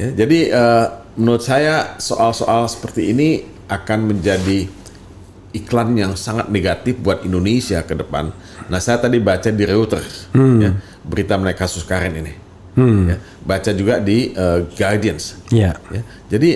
Ya, jadi menurut saya soal-soal seperti ini akan menjadi iklan yang sangat negatif buat Indonesia ke depan. Nah, saya tadi baca di Reuters ya, berita mengenai kasus Karen ini. Ya, baca juga di Guardians. Ya. Ya, jadi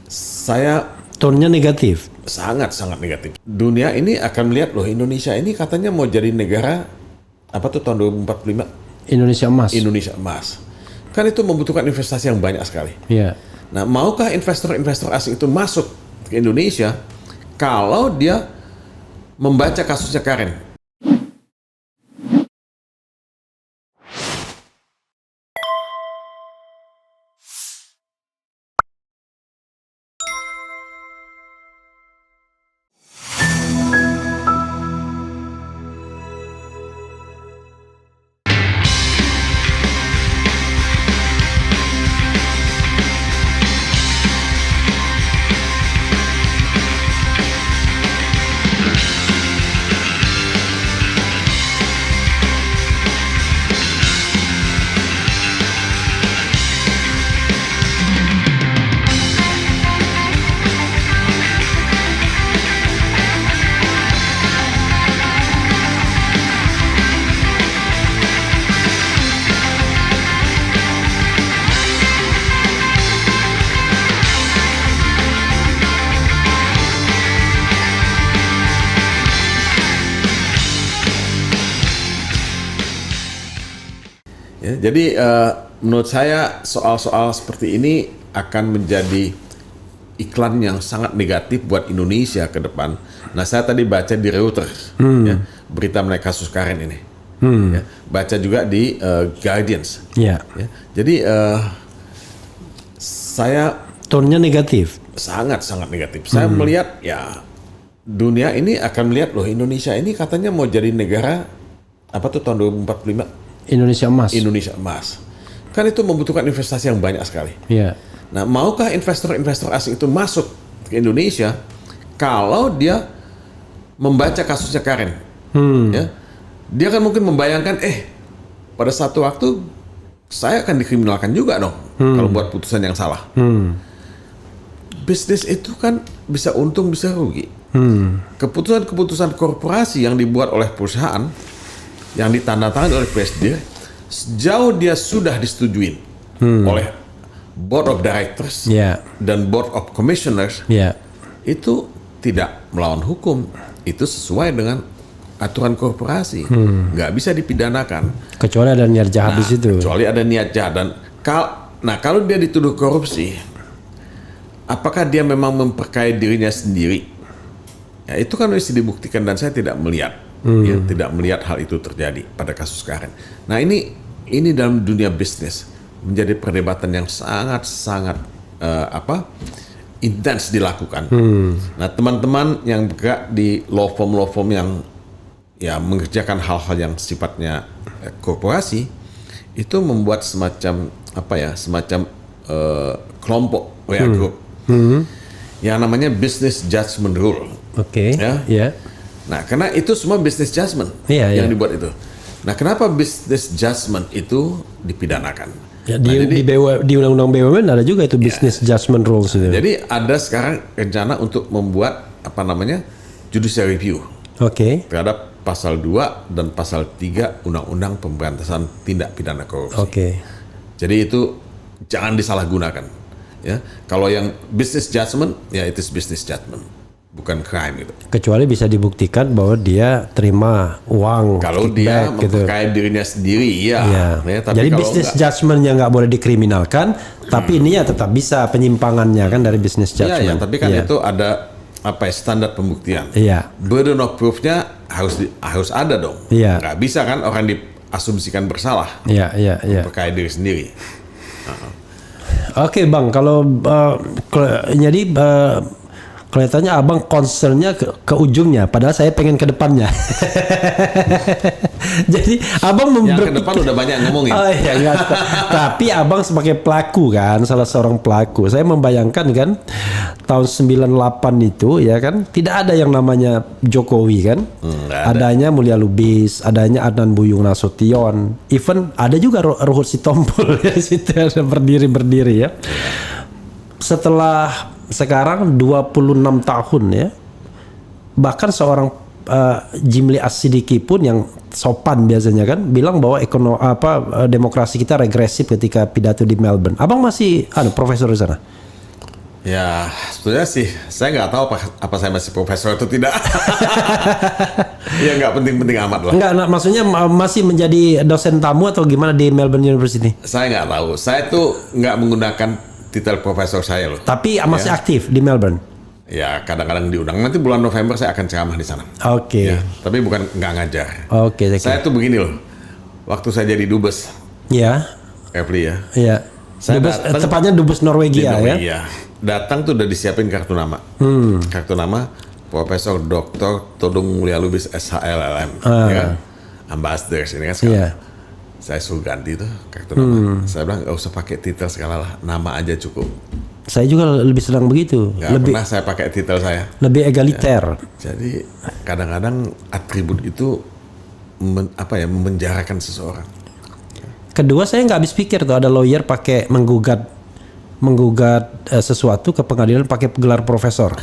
saya Tone-nya negatif. sangat negatif. Dunia ini akan melihat loh, Indonesia ini katanya mau jadi negara apa tuh tahun 2045 Indonesia emas. Indonesia emas. Kan itu membutuhkan investasi yang banyak sekali. Ya. Nah, maukah investor-investor asing itu masuk ke Indonesia kalau dia membaca kasusnya Karen? Ya, jadi menurut saya soal-soal seperti ini akan menjadi iklan yang sangat negatif buat Indonesia ke depan. Nah, saya tadi baca di Reuters ya, berita mengenai kasus Karen ini. Ya, baca juga di Guardians. Ya. Ya, jadi saya Tone-nya negatif. sangat negatif. Saya melihat ya dunia ini akan melihat loh, Indonesia ini katanya mau jadi negara apa tuh tahun 2045 Indonesia emas. Indonesia emas. Kan itu membutuhkan investasi yang banyak sekali. Ya. Nah, maukah investor-investor asing itu masuk ke Indonesia kalau dia membaca kasusnya Karen? Ya, dia kan mungkin membayangkan, pada satu waktu saya akan dikriminalkan juga dong kalau buat putusan yang salah. Bisnis itu kan bisa untung bisa rugi. Keputusan-keputusan korporasi yang dibuat oleh perusahaan yang ditandatangani oleh presiden, sejauh dia sudah disetujui oleh board of directors dan board of commissioners, itu tidak melawan hukum, itu sesuai dengan aturan korporasi, nggak bisa dipidanakan. Kecuali ada niat jahat di situ. Kecuali ada niat jahat. Dan kalau dia dituduh korupsi, apakah dia memang memperkaya dirinya sendiri? Ya, itu kan mesti dibuktikan, dan saya tidak melihat. Ya, tidak melihat hal itu terjadi pada kasus Karen. Nah, ini dalam dunia bisnis menjadi perdebatan yang sangat intens dilakukan. Nah, teman-teman yang bergerak di law firm yang ya mengerjakan hal-hal yang sifatnya korporasi itu membuat semacam kelompok group yang namanya business judgment rule. Oke. Ya. Nah, karena itu semua business judgment yang dibuat itu. Nah, kenapa business judgment itu dipidanakan? Ya, di Undang-Undang BUMN ada juga itu business judgment rules itu. Jadi ada sekarang rencana untuk membuat judicial review terhadap pasal 2 dan pasal 3 Undang-Undang Pemberantasan Tindak Pidana Korupsi. Jadi itu jangan disalahgunakan. Ya, kalau yang business judgment, ya itu business judgment, bukan crime gitu. Kecuali bisa dibuktikan bahwa dia terima uang. Kalau dia memperkaya dirinya sendiri, ya. Tapi jadi business judgment-nya nggak boleh dikriminalkan, tapi ini ya tetap bisa penyimpangannya kan dari business judgment. Iya, tapi kan itu ada standar pembuktian. Burden of proof-nya harus ada dong. Nggak bisa kan orang diasumsikan bersalah. Memperkaya diri sendiri. Kalau Kelihatannya abang concernnya ke ujungnya, padahal saya pengen ke depannya. Jadi abang Yang ke depan udah banyak ngomongin. Oh iya, enggak. Tapi abang sebagai pelaku kan, salah seorang pelaku. Saya membayangkan kan tahun 98 itu ya kan, tidak ada yang namanya Jokowi kan. Nggak ada. Adanya Mulia Lubis, adanya Adnan Buyung Nasution, even ada juga Ruhut Sitompul di situ ada berdiri ya. Setelah sekarang 26 tahun ya, bahkan seorang Jimli As-Sidiki pun yang sopan biasanya kan bilang bahwa demokrasi kita regresif ketika pidato di Melbourne. Abang masih profesor di sana? Ya, sebetulnya sih saya nggak tahu apa saya masih profesor atau tidak. Ya nggak penting-penting amat lah. Enggak, maksudnya masih menjadi dosen tamu atau gimana di Melbourne University? Saya nggak tahu. Saya tuh nggak menggunakan titel profesor saya loh. Tapi masih aktif di Melbourne? Ya kadang-kadang diundang. Nanti bulan November saya akan ceramah di sana. Oke. Ya, tapi bukan nggak ngajar. Oke. Saya tuh begini loh. Waktu saya jadi dubes, Ya. Kepri ya. Iya. Saya datang Tepatnya dubes di Norwegia ya. Norwegia. Datang tuh udah disiapin kartu nama. Kartu nama Profesor Dr. Todung Mulia Lubis SHLLM. Ya kan? Ambassadors ini kan sekarang. Iya. Saya suruh ganti tuh kartu nama. Saya bilang nggak usah pakai titel segala lah, nama aja cukup. Saya juga lebih senang begitu. Nggak Lebih pernah saya pakai titel saya. lebih egaliter. Jadi kadang-kadang atribut itu memenjarakan seseorang. Kedua, saya nggak habis pikir tuh ada lawyer pakai menggugat sesuatu ke pengadilan pakai gelar profesor.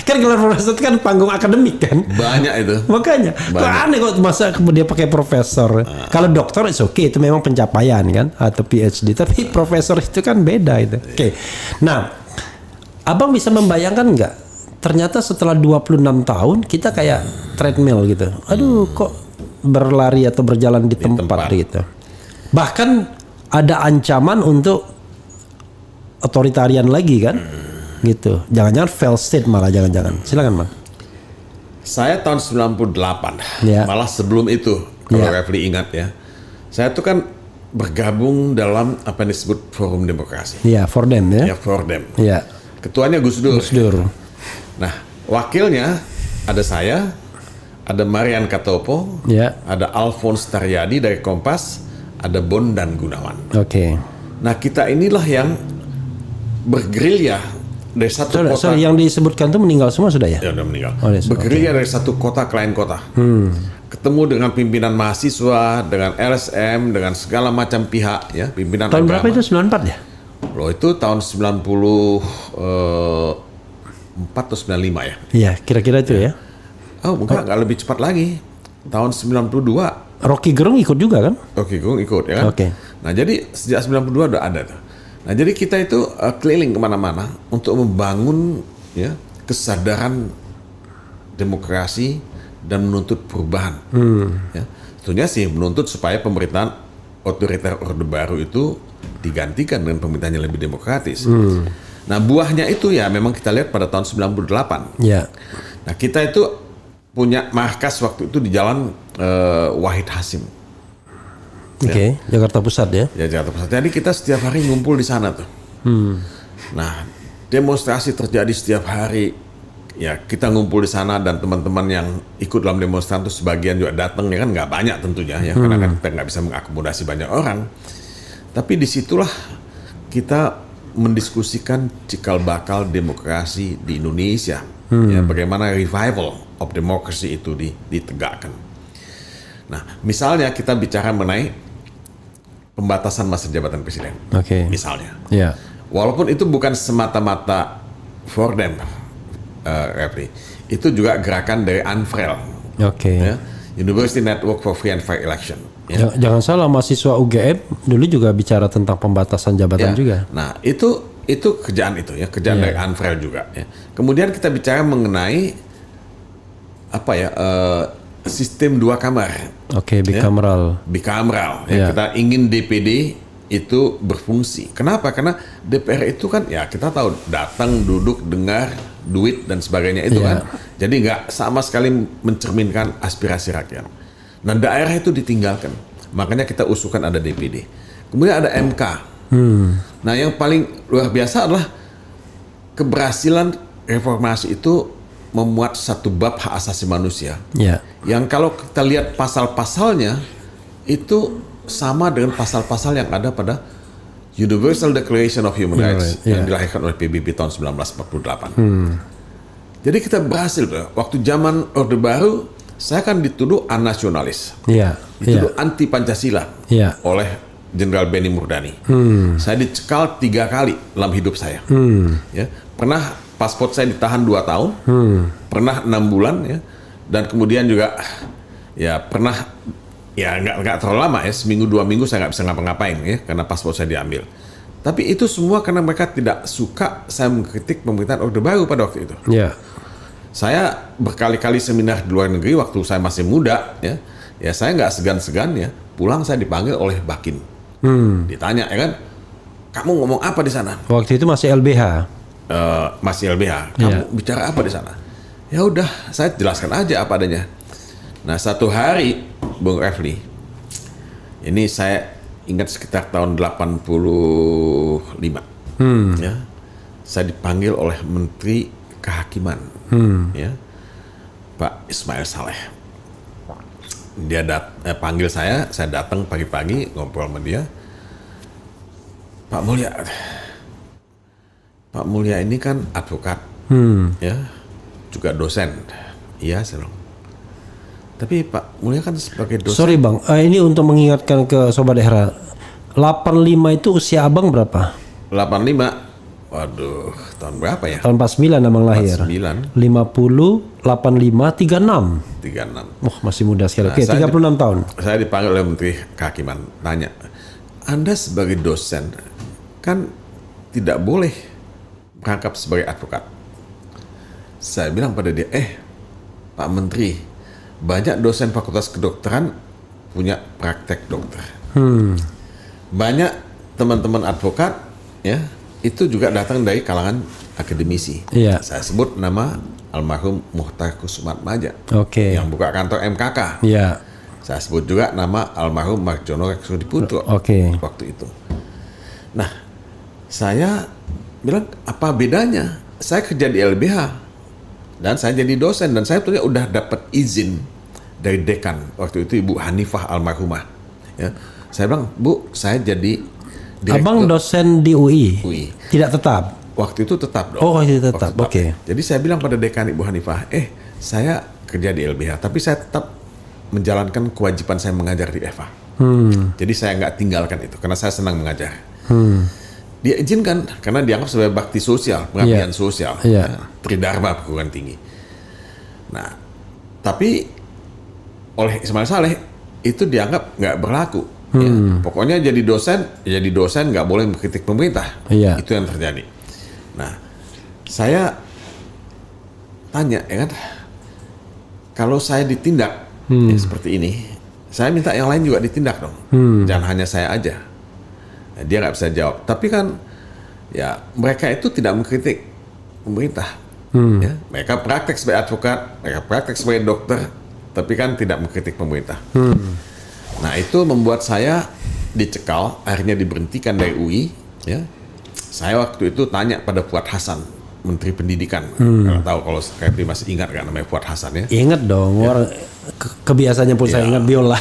Kan gelar profesor itu kan panggung akademik kan. Banyak itu. Makanya, kok aneh kok masa dia pakai profesor. Kalau dokter itu oke, itu memang pencapaian kan, atau PhD. Tapi profesor itu kan beda itu. Oke. Nah, abang bisa membayangkan nggak? Ternyata setelah 26 tahun kita kayak treadmill gitu. Aduh, kok berlari atau berjalan di tempat gitu. Bahkan ada ancaman untuk otoritarian lagi kan, gitu. Jangan-jangan fail state malah jangan-jangan. Silakan Bang. Saya tahun 98, Ya. malah sebelum itu, kalau Ya. Refli ingat ya, saya tuh kan bergabung dalam apa yang disebut Forum Demokrasi. Iya, for them ya. Ya, Fordem. Iya. Ketuanya Gus Dur. Gus Dur. Nah, wakilnya ada saya, ada Marian Katopo, Ya. ada Alphonse Taryadi dari Kompas, ada Bondan Gunawan. Oke. Nah, kita inilah yang bergerilya dari satu kota. Sorry, yang disebutkan tuh meninggal semua sudah ya? Ya udah meninggal. Oh, yes, Bergerilya dari satu kota ke lain kota. Ketemu dengan pimpinan mahasiswa, dengan LSM, dengan segala macam pihak ya, pimpinan Tahun agama. berapa itu? 94 ya? Loh itu tahun 94 atau 95 ya. Iya, kira-kira itu ya. Oh, enggak lebih cepat lagi. Tahun 92 Rocky Gerung ikut juga kan? Oke, gue ikut ya kan. Oke. Nah, jadi sejak 92 udah ada tuh. Nah, jadi kita itu keliling kemana-mana untuk membangun ya kesadaran demokrasi dan menuntut perubahan. Ya. Tentunya sih menuntut supaya pemerintahan otoriter Orde Baru itu digantikan dengan pemerintahan yang lebih demokratis. Nah, buahnya itu ya memang kita lihat pada tahun 98. Iya. Nah, kita itu punya markas waktu itu di Jalan Wahid Hasim. Oke, Jakarta Pusat ya. Ya, Jakarta Pusat. Jadi kita setiap hari ngumpul di sana tuh. Nah, demonstrasi terjadi setiap hari. Ya, kita ngumpul di sana dan teman-teman yang ikut dalam demonstrasi itu sebagian juga datang ya kan, nggak banyak tentunya ya, karena kan kita nggak bisa mengakomodasi banyak orang. Tapi disitulah kita mendiskusikan cikal bakal demokrasi di Indonesia. Ya, bagaimana revival of democracy itu ditegakkan. Nah, misalnya kita bicara mengenai pembatasan masa jabatan presiden. Oke. Misalnya. Iya. Walaupun itu bukan semata-mata Fordem, Refli. Itu juga gerakan dari ANFREL. Oke. Ya, University Network for Free and Fair Election. Ya. Jangan salah, mahasiswa UGM dulu juga bicara tentang pembatasan jabatan Ya. juga. Nah, itu kerjaan itu ya, kerjaan dari ANFREL juga ya. Kemudian kita bicara mengenai apa ya? Sistem dua kamar. Oke, bicameral. Bicameral. Ya. Ya. Kita ingin DPD itu berfungsi. Kenapa? Karena DPR itu kan ya kita tahu datang, duduk, dengar, duit dan sebagainya itu kan. Jadi nggak sama sekali mencerminkan aspirasi rakyat. Nah, daerah itu ditinggalkan. Makanya kita usulkan ada DPD. Kemudian ada MK. Nah, yang paling luar biasa adalah keberhasilan reformasi itu memuat satu bab hak asasi manusia. Ya. Yang kalau kita lihat pasal-pasalnya itu sama dengan pasal-pasal yang ada pada Universal Declaration of Human Rights yang dilahirkan oleh PBB tahun 1948. Jadi kita berhasil, waktu zaman Orde Baru, saya kan dituduh anasionalis, dituduh anti Pancasila oleh Jenderal Benny Murdani. Saya dicekal 3 kali dalam hidup saya. Ya, pernah paspor saya ditahan 2 tahun, pernah 6 bulan, ya, dan kemudian juga ya pernah ya nggak terlalu lama ya, seminggu 2 minggu saya nggak bisa ngapa-ngapain ya karena paspor saya diambil. Tapi itu semua karena mereka tidak suka saya mengkritik pemerintahan Orde Baru pada waktu itu. Saya berkali-kali seminar di luar negeri waktu saya masih muda, ya saya nggak segan-segan ya pulang saya dipanggil oleh Bakin, ditanya ya kan, kamu ngomong apa di sana? Waktu itu masih LBH. Masih LBH. Kamu bicara apa di sana? Ya udah, saya jelaskan aja apa adanya. Nah, satu hari, Bung Refli, ini saya ingat sekitar tahun 85, ya, saya dipanggil oleh Menteri Kehakiman, ya, Pak Ismail Saleh. Dia panggil saya datang pagi-pagi ngobrol sama dia. Pak Mulya ini kan advokat, ya, juga dosen. Iya, saya bilang. Tapi Pak Mulya kan sebagai dosen. Sorry Bang, ini untuk mengingatkan ke Sobat Hera. 85 itu usia Abang berapa? 85. Waduh, tahun berapa ya? Tahun 49 Abang lahir. 49. 50, 85, 36. 36. Wah, masih muda sekali. Nah, Oke, 36 tahun. Saya dipanggil oleh Menteri Kehakiman, tanya, Anda sebagai dosen kan tidak boleh merangkap sebagai advokat. Saya bilang pada dia, Pak Menteri, banyak dosen Fakultas Kedokteran punya praktek dokter. Banyak teman-teman advokat, ya, itu juga datang dari kalangan akademisi. Saya sebut nama almarhum Muhtar Kusumatmaja, yang buka kantor MKK. Saya sebut juga nama almarhum Marjono Reksudiputro waktu itu. Nah, saya bilang, apa bedanya? Saya kerja di LBH dan saya jadi dosen, dan saya sebetulnya udah dapat izin dari dekan waktu itu, Ibu Hanifah almarhumah. Ya, saya bilang, Bu, saya jadi direktur. Abang dosen di UI? Tidak tetap? Waktu itu tetap dong. Oh, itu tetap. Oke. Jadi saya bilang pada dekan Ibu Hanifah, saya kerja di LBH, tapi saya tetap menjalankan kewajiban saya mengajar di EVA. Jadi saya nggak tinggalkan itu, karena saya senang mengajar. Dia izinkan, karena dianggap sebagai bakti sosial, pengabdian sosial, tridharma perguruan tinggi. Nah, tapi oleh Ismail Saleh itu dianggap nggak berlaku. Ya, pokoknya jadi dosen nggak boleh mengkritik pemerintah. Itu yang terjadi. Nah, saya tanya, ya kan, kalau saya ditindak seperti ini, saya minta yang lain juga ditindak dong. Jangan hanya saya aja. Nah, dia nggak bisa jawab. Tapi kan, ya mereka itu tidak mengkritik pemerintah. Ya, mereka praktek sebagai advokat, mereka praktek sebagai dokter, tapi kan tidak mengkritik pemerintah. Nah, itu membuat saya dicekal, akhirnya diberhentikan dari UI. Ya, saya waktu itu tanya pada Fuad Hasan, Menteri Pendidikan. Nggak tahu kalau Kepri masih ingat kan namanya Fuad Hasan ya? Ingat dong, kebiasaannya pun saya ingat biola.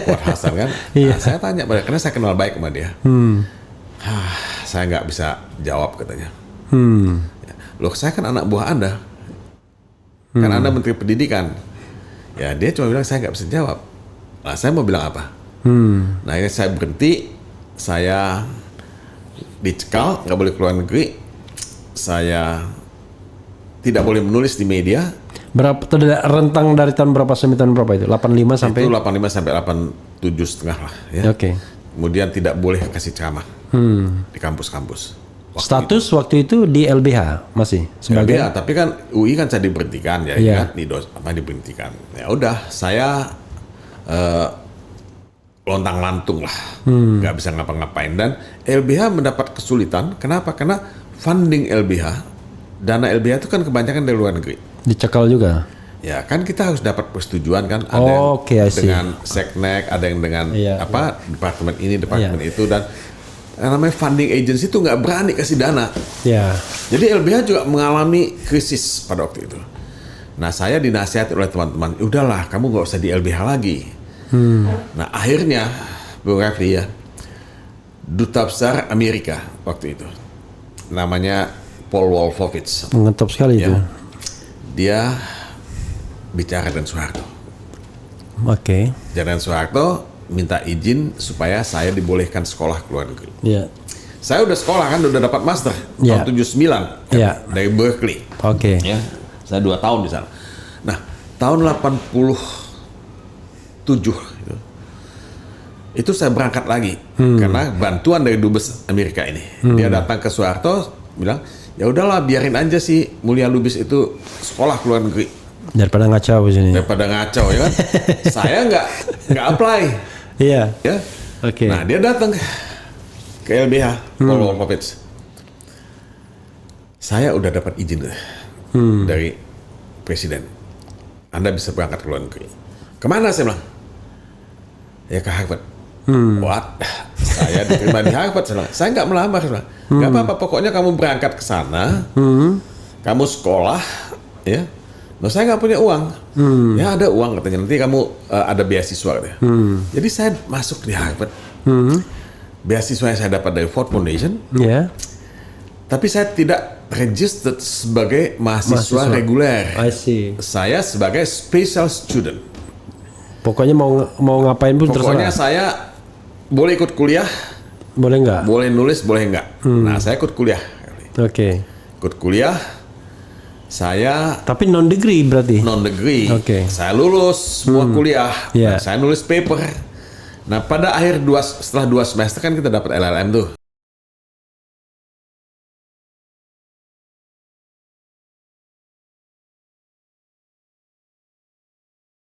Fuad Hasan kan. Nah, saya tanya pada, karena saya kenal baik sama dia. Saya nggak bisa jawab katanya. Loh, saya kan anak buah Anda, kan Anda Menteri Pendidikan. Ya, dia cuma bilang saya nggak bisa jawab. Nah, saya mau bilang apa? Nah, akhirnya saya berhenti, saya dicekal, nggak boleh keluar negeri, saya tidak boleh menulis di media. Berapa rentang dari tahun berapa sampai tahun berapa itu? 85 sampai? Itu 85 sampai 87,5 lah. Ya. Kemudian tidak boleh kasih ceramah di kampus-kampus. Status waktu itu di LBH masih sebagai? LBH, tapi kan UI kan saya diberhentikan ya, kan? Diberhentikan. Ya udah, saya lontang-lantung lah, nggak bisa ngapa-ngapain. Dan LBH mendapat kesulitan. Kenapa? Karena funding LBH, dana LBH itu kan kebanyakan dari luar negeri. Dicekal juga. Ya kan, kita harus dapat persetujuan kan. Ada yang dengan Seknek, ada yang dengan departemen ini, departemen itu, dan namanya funding agency itu nggak berani kasih dana. Ya. Jadi LBH juga mengalami krisis pada waktu itu. Nah, saya dinasihati oleh teman-teman, udahlah kamu nggak usah di LBH lagi. Nah, akhirnya Bung Refli ya, Duta Besar Amerika waktu itu, namanya Paul Wolfowitz. Mengetop sekali itu. Ya, dia bicara dengan Soeharto. Oke. Jangan Soeharto minta izin supaya saya dibolehkan sekolah ke luar negeri. Ya. Saya udah sekolah kan, udah dapat master Ya. tahun 79 Ya. dari Berkeley. Oke. Ya, saya 2 tahun di sana. Nah, tahun 87 itu saya berangkat lagi karena bantuan dari Dubes Amerika ini. Dia datang ke Soeharto bilang, ya udahlah biarin aja si Mulia Lubis itu sekolah ke luar negeri Daripada ngacau di sini. daripada ngaco ya kan. Saya nggak apply. Iya. Ya. Oke. Nah, dia datang ke LBH, Paul Wolfowitz. Saya udah dapat izin dari presiden. Anda bisa berangkat ke luar negeri. Kemana saya bilang? Ya ke Harvard. What? Saya diterima di Harvard. Saya nggak melamar. Nggak apa-apa, pokoknya kamu berangkat ke sana. Kamu sekolah, ya. Nah, saya nggak punya uang. Ya ada uang katanya. Nanti kamu ada beasiswa katanya. Jadi saya masuk di Harvard. Beasiswa yang saya dapat dari Ford Foundation. Ya. Tapi saya tidak registered sebagai mahasiswa reguler. I see. Saya sebagai special student. Pokoknya mau ngapain pun Pokoknya terserah. saya boleh ikut kuliah, Boleh nggak? boleh nulis, boleh enggak. Nah, saya ikut kuliah. Oke. Ikut kuliah, saya Tapi non degree berarti. non degree. Oke. Saya lulus semua kuliah. Yeah. Nah, saya nulis paper. Nah, pada akhir setelah 2 semester kan kita dapat LLM tuh.